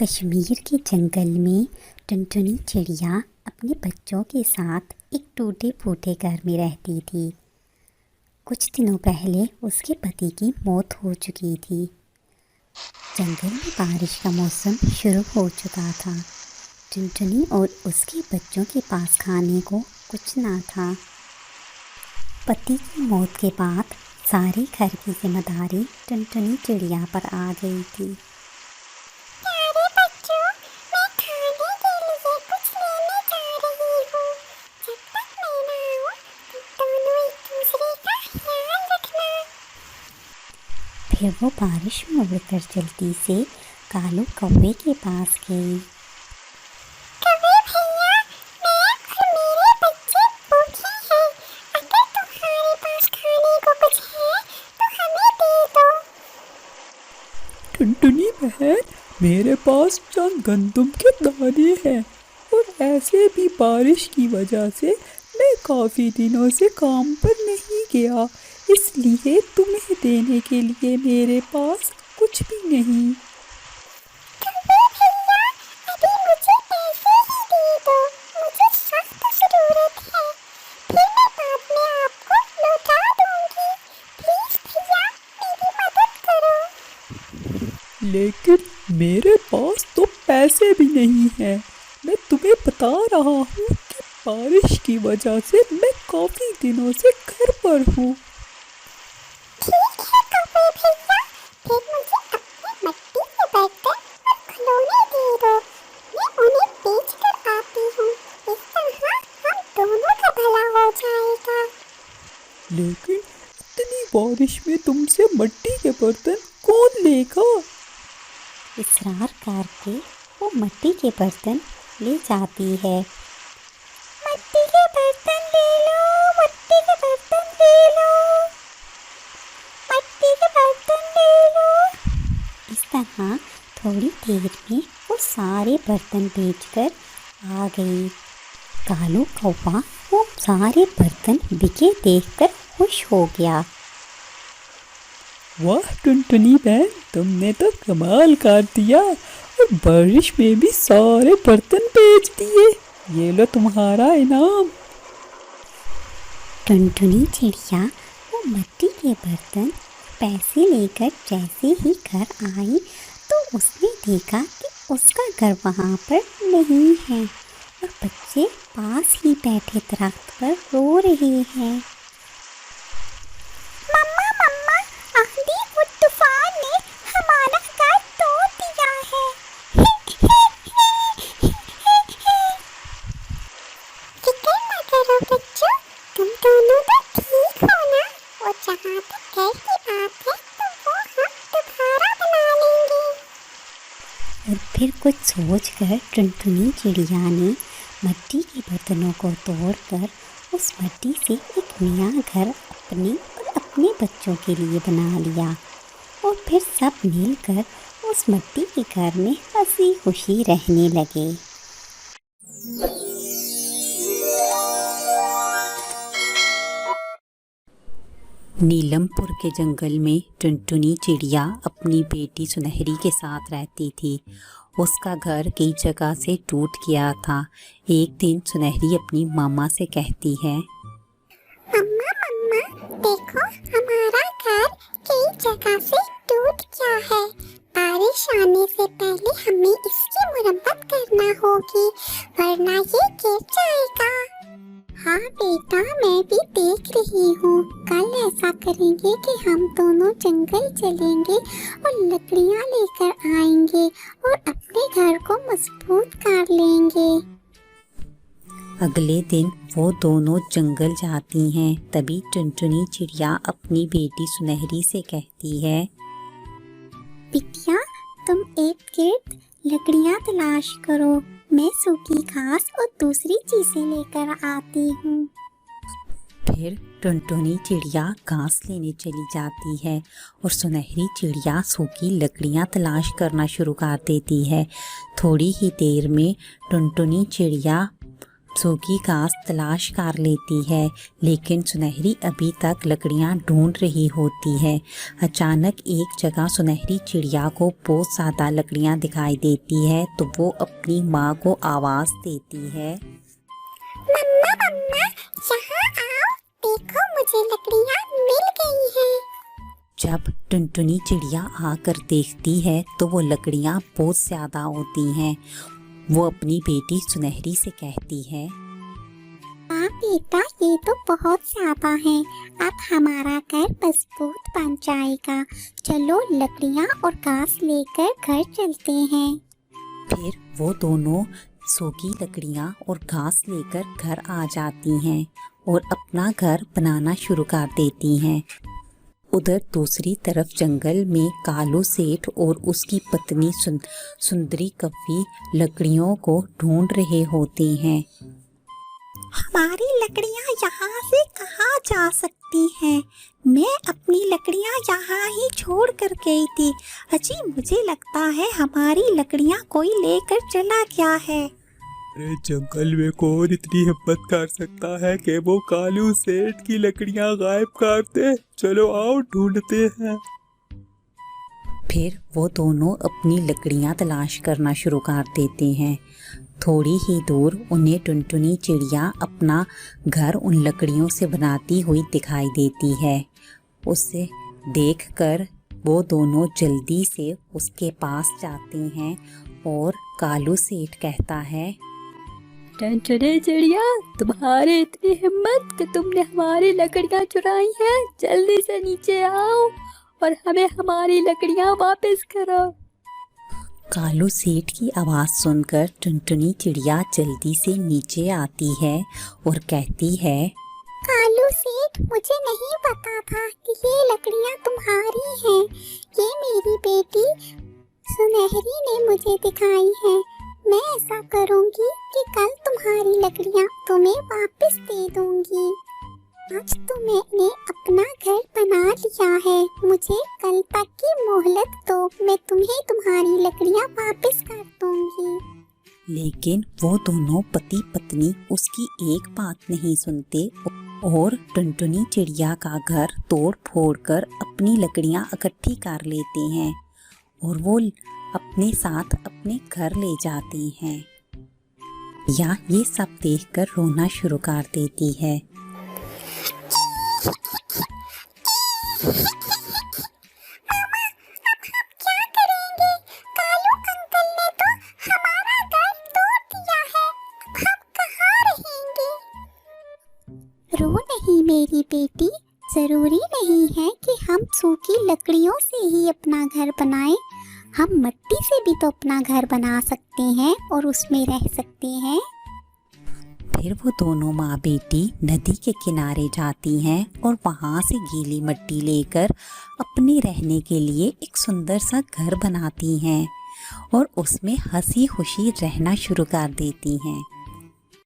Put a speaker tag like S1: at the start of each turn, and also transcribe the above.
S1: कश्मीर के जंगल में टुनटुनी चिड़िया अपने बच्चों के साथ एक टूटे फूटे घर में रहती थी। कुछ दिनों पहले उसके पति की मौत हो चुकी थी। जंगल में बारिश का मौसम शुरू हो चुका था। टुनटुनी और उसके बच्चों के पास खाने को कुछ ना था। पति की मौत के बाद सारे घर की जिम्मेदारी टुनटुनी चिड़िया पर आ गई थी।
S2: प्यारे बच्चों, मैं खाने के लिए कुछ लेने जा रही हूँ। जब तक मैं ना आऊँ, तुम दोनों एक दूसरे का ख्याल रखना।
S1: फिर वो बारिश में उड़कर जल्दी से कालू कौवे के पास गई।
S2: कौवे भैया, मैं और मेरे बच्चे भूखे हैं। अगर तुम्हारे पास खाने को कुछ है तो हमें दे दो।
S3: टुनटुनी बहन, मेरे पास चंद गंदम के दाने हैं और ऐसे भी बारिश की वजह से मैं काफ़ी दिनों से काम पर नहीं गया, इसलिए तुम्हें देने के लिए मेरे पास कुछ भी नहीं।
S2: कौवे भैया, अभी मुझे पैसे ही दे दो। मुझे सख्त ज़रूरत है। फिर मैं बाद में आपको लौटा दूँगी। प्लीज़ भैया, मेरी मदद करो।
S3: लेकिन मेरे पास तो पैसे भी नहीं हैं। मैं तुम्हें बता रहा हूँ कि बारिश की वजह से मैं काफ़ी दिनों से घर पर हूँ।
S2: ठीक है कौवे भैया, फिर मुझे अपने मिट्टी के बर्तन और खिलौने दे दो। मैं उन्हें बेच कर आती हूँ। इस तरह हम दोनों का भला हो जाएगा।
S3: लेकिन इतनी बारिश में तुमसे मिट्टी के बर्तन कौन लेगा?
S1: इसरार करके वो मिट्टी के बर्तन ले जाती है।
S2: मिट्टी के बर्तन ले लो, मिट्टी के बर्तन ले लो, मिट्टी के बर्तन ले लो।
S1: इस तरह थोड़ी देर में वो सारे बर्तन बेचकर आ गई। कालू कौवा वो सारे बर्तन बिके देखकर खुश हो गया।
S3: वाह टुनटुनी बहन, तुमने तो कमाल कर दिया और बारिश में भी सारे बर्तन बेच दिए। ये लो तुम्हारा इनाम।
S1: टुनटुनी चिड़िया वो मिट्टी के बर्तन पैसे लेकर जैसे ही घर आई तो उसने देखा कि उसका घर वहाँ पर नहीं है और बच्चे पास ही बैठे दरख्त पर रो रहे हैं।
S2: मम्मा मम्मा, आंधी और तूफान ने हमारा घर तोड़ दिया है। फिक्र न करो बच्चों, तुम दोनों तो ठीक हो ना। और जहाँ तक घर की बात है तो वो हम दोबारा बना लेंगे।
S1: और फिर कुछ सोचकर टुनटुनी चिड़िया ने मिट्टी के बर्तनों को तोड़कर उस मिट्टी से एक नया घर अपने और अपने बच्चों के लिए बना लिया। और फिर सब मिलकर उस मिट्टी के घर में हंसी खुशी रहने लगे। नीलमपुर के जंगल में टुनटुनी चिड़िया अपनी बेटी सुनहरी के साथ रहती थी। उसका घर कई जगह से टूट गया था। एक दिन सुनहरी अपनी मामा से कहती है,
S2: मम्मा मम्मा, देखो हमारा घर कई जगह से टूट गया है। बारिश आने से पहले हमें इसकी मरम्मत करना होगी, वरना ये गिर जाएगा। हाँ बेटा, मैं भी देख रही हूँ। कल ऐसा करेंगे कि हम दोनों जंगल चलेंगे और लकड़ियाँ लेकर आएंगे और अपने घर को मजबूत कर लेंगे।
S1: अगले दिन वो दोनों जंगल जाती हैं। तभी टुनटुनी चिड़िया अपनी बेटी सुनहरी से कहती है,
S2: बिटिया, तुम इर्द-गिर्द लकड़ियाँ तलाश करो। मैं सूखी घास और दूसरी चीजें लेकर आती हूँ।
S1: फिर टुनटुनी चिड़िया घास लेने चली जाती है और सुनहरी चिड़िया सूखी लकड़ियाँ तलाश करना शुरू कर देती है। थोड़ी ही देर में टुनटुनी चिड़िया सूखी घास तलाश कर लेती है, लेकिन सुनहरी अभी तक लकड़ियां ढूंढ रही होती है। अचानक एक जगह सुनहरी चिड़िया को बहुत ज़्यादा लकड़ियां दिखाई देती है, तो वो अपनी माँ को आवाज़ देती है।
S2: मम्मा मम्मा, यहाँ आओ, देखो मुझे लकड़ियाँ मिल गई हैं।
S1: जब टुनटुनी चिड़िया आकर देखती है तो वो लकड़ियाँ बहुत ज़्यादा होती हैं। वो अपनी बेटी सुनहरी से कहती है,
S2: हाँ बेटा, ये तो बहुत ज्यादा है। अब हमारा घर मजबूत बन जाएगा। चलो लकड़ियाँ और घास लेकर घर चलते हैं।
S1: फिर वो दोनों सूखी लकड़ियाँ और घास लेकर घर आ जाती हैं और अपना घर बनाना शुरू कर देती हैं। उधर दूसरी तरफ जंगल में कालू सेठ और उसकी पत्नी सुंदरी कव्वी लकड़ियों को ढूंढ रहे होते हैं।
S2: हमारी लकड़ियाँ यहाँ से कहाँ जा सकती हैं? मैं अपनी लकड़ियाँ यहाँ ही छोड़ कर गई थी। अजी, मुझे लगता है हमारी लकड़ियाँ कोई लेकर चला गया है।
S3: अरे जंगल में कौन इतनी हिम्मत कर सकता है कि वो कालू सेठ की लकड़ियां गायब कर दे। चलो आओ ढूंढते हैं।
S1: फिर वो दोनों अपनी लकड़ियां तलाश करना शुरू कर देते हैं। थोड़ी ही दूर उन्हें टुनटुनी चिड़िया अपना घर उन लकड़ियों से बनाती हुई दिखाई देती है। उसे देखकर वो दोनों जल्दी से उसके पास जाते हैं और कालू सेठ कहता है,
S4: टुनटुनी चिड़िया, तुम्हारी इतनी हिम्मत कि तुमने हमारी लकड़ियाँ चुराई हैं। जल्दी से नीचे आओ और हमें हमारी लकड़ियाँ वापस करो।
S1: कालू सेठ की आवाज़ सुनकर टुनटुनी चिड़िया जल्दी से नीचे आती है और कहती है,
S2: कालू सेठ, मुझे नहीं पता था कि ये लकड़ियाँ तुम्हारी हैं। ये मेरी बेटी सुनहरी ने मुझे दिखाई है। मैं ऐसा करूँगी कि कल तुम्हारी लकड़ियाँ तुम्हें वापस दे दूँगी। आज तो मैंने अपना घर बना लिया है। मुझे कल तक की मोहलत दो, मैं तुम्हें तुम्हारी लकड़ियाँ वापस कर दूँगी।
S1: लेकिन वो दोनों पति पत्नी उसकी एक बात नहीं सुनते और टुनटुनी चिड़िया का घर तोड़ फोड़ कर अपनी लकड़ियाँ इकट्ठी कर लेते हैं और वो अपने साथ अपने घर ले जाते हैं। या ये सब देखकर रोना शुरू कर देती है।
S2: क्या करेंगे? कालू अंकल ने तो हमारा घर तोड़ दिया है। हम कहाँ रहेंगे? रो नहीं मेरी बेटी, जरूरी नहीं है कि हम सूखी लकड़ियों से ही अपना घर बनाएं। हम मिट्टी से भी तो अपना घर बना सकते हैं और उसमें रह सकते हैं।
S1: फिर वो दोनों माँ बेटी नदी के किनारे जाती हैं और वहाँ से गीली मिट्टी लेकर अपने रहने के लिए एक सुंदर सा घर बनाती हैं और उसमें हंसी खुशी रहना शुरू कर देती हैं।